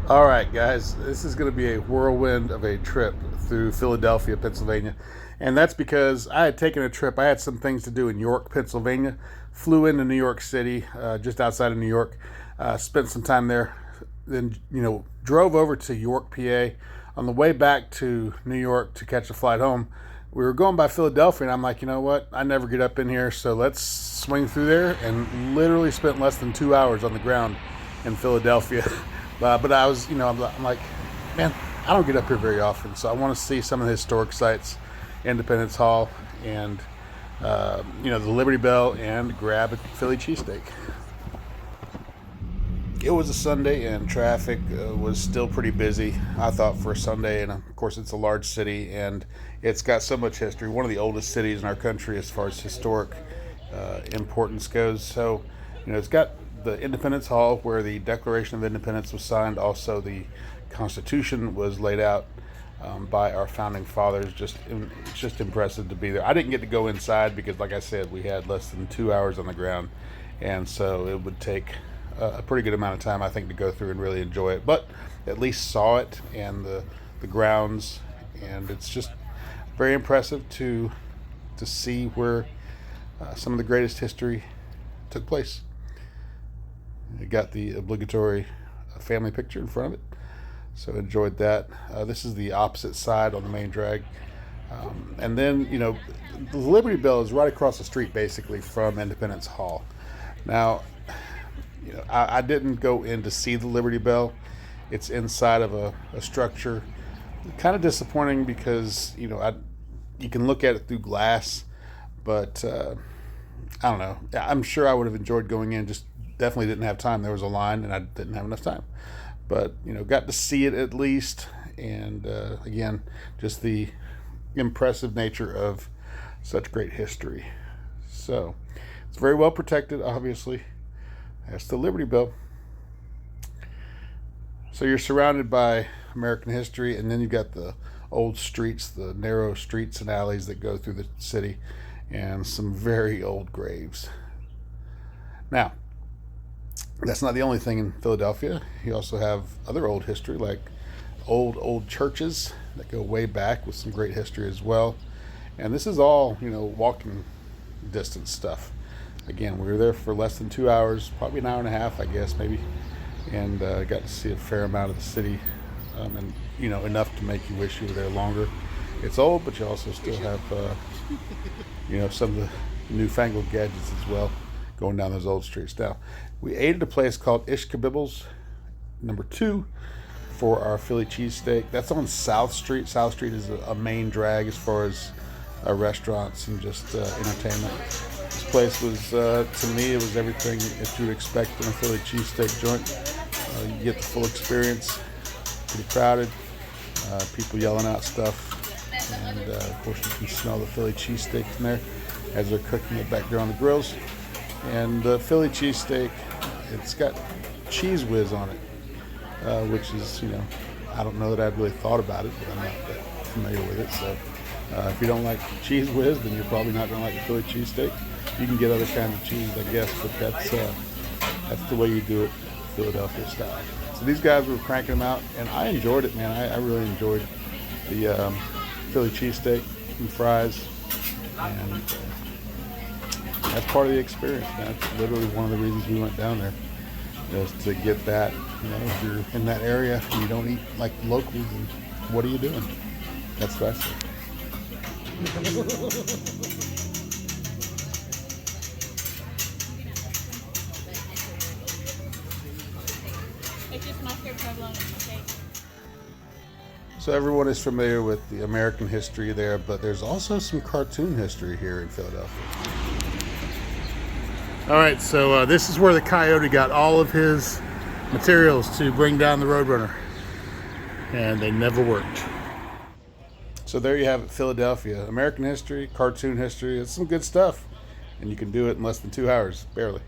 All right, guys, this is going to be a whirlwind of a trip through Philadelphia, Pennsylvania. And that's because I had taken a trip. I had some things to do in York, Pennsylvania. Flew into New York City, just outside of New York. Spent some time there. Then, drove over to York, PA. On the way back to New York to catch a flight home, we were going by Philadelphia, and I'm like, you know what? I never get up in here, so let's swing through there. And literally spent less than 2 hours on the ground in Philadelphia. But I was, I'm like, man, I don't get up here very often, so I want to see some of the historic sites, Independence Hall, and the Liberty Bell, and grab a Philly cheesesteak. It was a Sunday, and traffic was still pretty busy, I thought, for a Sunday. And of course, it's a large city, and it's got so much history. One of the oldest cities in our country as far as historic importance goes. So, it's got the Independence Hall, where the Declaration of Independence was signed. Also, the Constitution was laid out by our founding fathers. It's just impressive to be there. I didn't get to go inside because, like I said, we had less than 2 hours on the ground, and so it would take a pretty good amount of time, I think, to go through and really enjoy it. But at least saw it and the grounds, and it's just very impressive to see where some of the greatest history took place. It got the obligatory family picture in front of it, so enjoyed that. This is the opposite side on the main drag. And then, the Liberty Bell is right across the street, basically, from Independence Hall. Now, I didn't go in to see the Liberty Bell. It's inside of a structure. Kind of disappointing because, you can look at it through glass, but I don't know. I'm sure I would have enjoyed going in, just definitely didn't have time. There was a line, and I didn't have enough time. But, got to see it at least. And, again, just the impressive nature of such great history. So, it's very well protected, obviously. That's the Liberty Bell. So you're surrounded by American history, and then you've got the old streets, the narrow streets and alleys that go through the city, and some very old graves. Now, that's not the only thing in Philadelphia. You also have other old history, like old churches that go way back with some great history as well. And this is all, walking distance stuff. Again, we were there for less than 2 hours, probably an hour and a half, I guess, maybe, and got to see a fair amount of the city, and enough to make you wish you were there longer. It's old, but you also still have some of the newfangled gadgets as well going down those old streets. Now, we ate at a place called Ishkabibbles #2 for our Philly cheesesteak. That's on South Street. South Street is a main drag as far as restaurants and just entertainment. This place was, to me, it was everything that you would expect in a Philly cheesesteak joint. You get the full experience. Pretty crowded. People yelling out stuff. And, of course, you can smell the Philly cheesesteak in there as they're cooking it back there on the grills. And the Philly cheesesteak, it's got cheese whiz on it, which is, I don't know that I'd really thought about it, but I'm not that familiar with it. So if you don't like cheese whiz, then you're probably not going to like the Philly cheesesteak. You can get other kinds of cheese, I guess, but that's the way you do it, Philadelphia style. So these guys were cranking them out, and I enjoyed it, man. I really enjoyed the Philly cheesesteak and fries, and that's part of the experience, man. That's literally one of the reasons we went down there, is to get that. If you're in that area and you don't eat like locals, then what are you doing? That's what I say. It's just mustard, provolone, and steak. So everyone is familiar with the American history there, but there's also some cartoon history here in Philadelphia. All right, so this is where the Coyote got all of his materials to bring down the Roadrunner, and they never worked. So there you have it, Philadelphia. American history, cartoon history. It's some good stuff, and you can do it in less than 2 hours, barely.